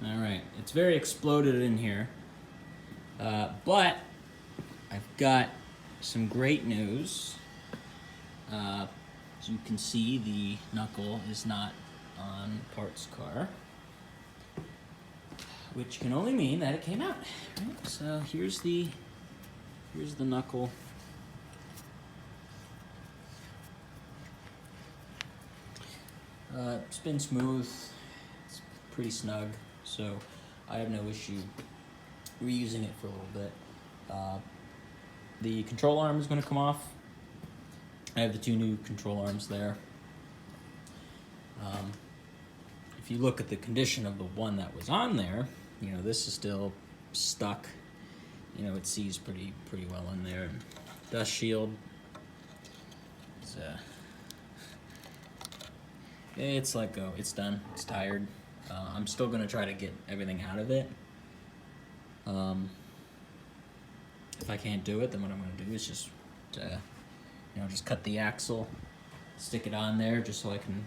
All right, it's very exploded in here, but I've got some great news. As you can see, the knuckle is not on parts car, which can only mean that it came out. Right, so here's the knuckle. It's been smooth. It's pretty snug, so I have no issue reusing it for a little bit. The control arm is going to come off. I have the two new control arms there. If you look at the condition of the one that was on there, you know, this is still stuck. You know, it sees pretty well in there. And dust shield. It's let go. It's done. It's tired. I'm still gonna try to get everything out of it. If I can't do it, then what I'm gonna do is just, just cut the axle, stick it on there, just so I can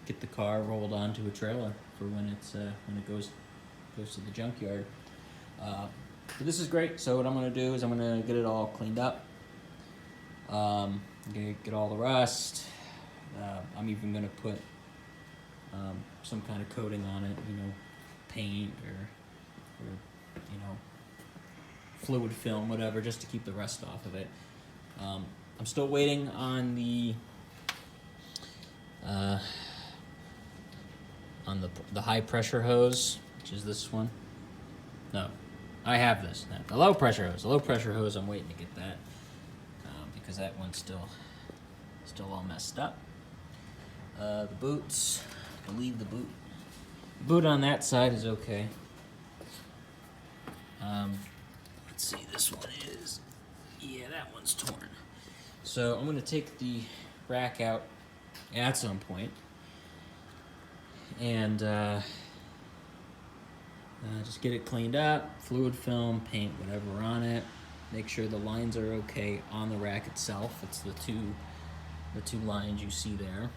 get the car rolled onto a trailer for when it goes to the junkyard. But this is great. So what I'm gonna do is I'm gonna get it all cleaned up. Get all the rust. I'm even gonna put some kind of coating on it, paint or fluid film, whatever, just to keep the rust off of it. I'm still waiting on the high pressure hose, which is this one. No, I have this now. The low pressure hose. The low pressure hose, I'm waiting to get that because that one's still all messed up. The boots. I believe the boot on that side is okay. Let's see, this one is, that one's torn. So I'm gonna take the rack out at some point and just get it cleaned up, fluid film, paint whatever on it, make sure the lines are okay on the rack itself. It's the two lines you see there.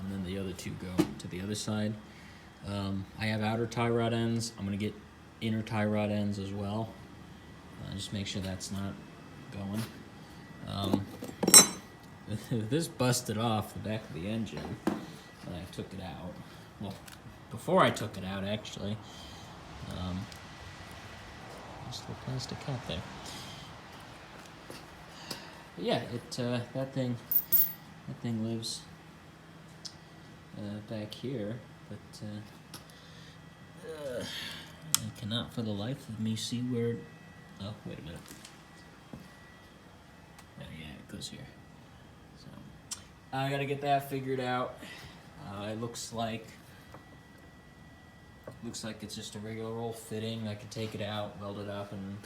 Then the other two go to the other side. I have outer tie rod ends. I'm gonna get inner tie rod ends as well. Just make sure that's not going. This busted off the back of the engine when I took it out. Well, before I took it out, actually. Just the plastic out there. But yeah, that thing lives back here, but I cannot for the life of me see where. Oh, wait a minute. Oh, yeah, it goes here. So I gotta get that figured out. It looks like it's just a regular old fitting. I could take it out, weld it up, and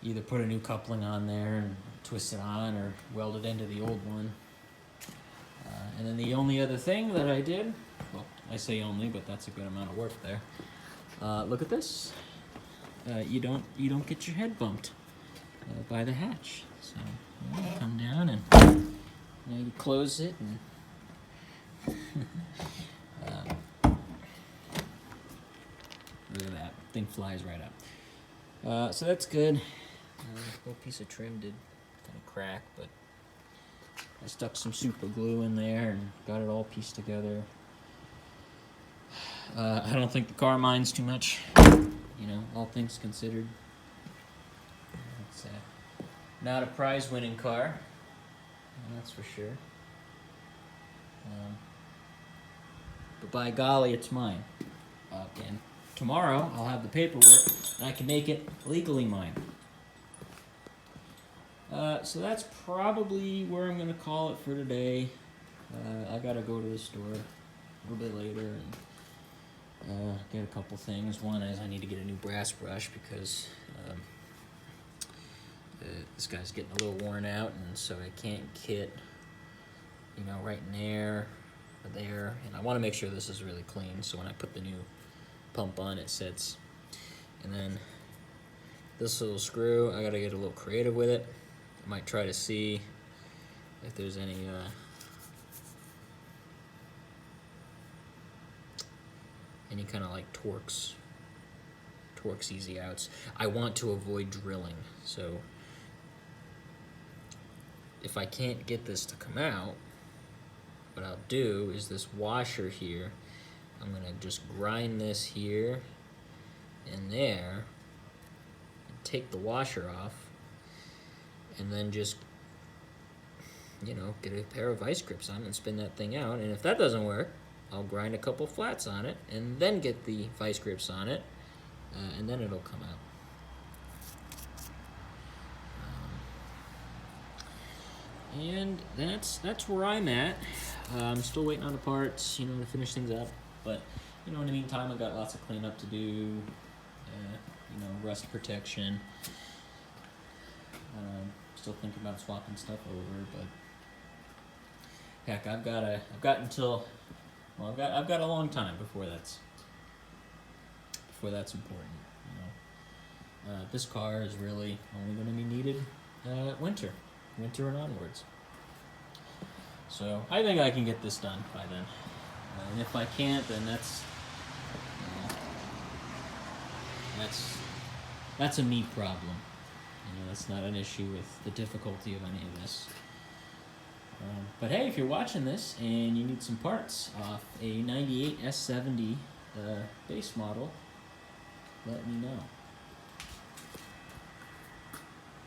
either put a new coupling on there and twist it on, or weld it into the old one. And then the only other thing that I did, well, I say only, but that's a good amount of work there. Look at this. You don't get your head bumped by the hatch. So you come down and you close it and look at that thing flies right up. So that's good. A little piece of trim did kind of crack, but I stuck some super glue in there and got it all pieced together. I don't think the car minds too much, all things considered. It's not a prize-winning car, that's for sure. But by golly, it's mine. And tomorrow, I'll have the paperwork, and I can make it legally mine. So that's probably where I'm going to call it for today. I got to go to the store a little bit later and get a couple things. One is I need to get a new brass brush because this guy's getting a little worn out, and so I can't get, right in there or there. And I want to make sure this is really clean, so when I put the new pump on, it sits. And then this little screw, I got to get a little creative with it. I might try to see if there's any any kind of like Torx easy outs. I want to avoid drilling, so if I can't get this to come out, what I'll do is this washer here, I'm gonna just grind this here and there, and take the washer off, and then just, you know, get a pair of vice grips on and spin that thing out. And if that doesn't work, I'll grind a couple flats on it and then get the vice grips on it, and then it'll come out. And that's where I'm at. I'm still waiting on the parts, you know, to finish things up. But, you know, in the meantime, I've got lots of cleanup to do. You know, rust protection. Still thinking about swapping stuff over, but heck, I've got a long time before that's important. You know, this car is really only going to be needed winter and onwards. So I think I can get this done by then. And if I can't, then that's a me problem. You know, that's not an issue with the difficulty of any of this. But hey, if you're watching this and you need some parts off a 98 S70 base model, let me know.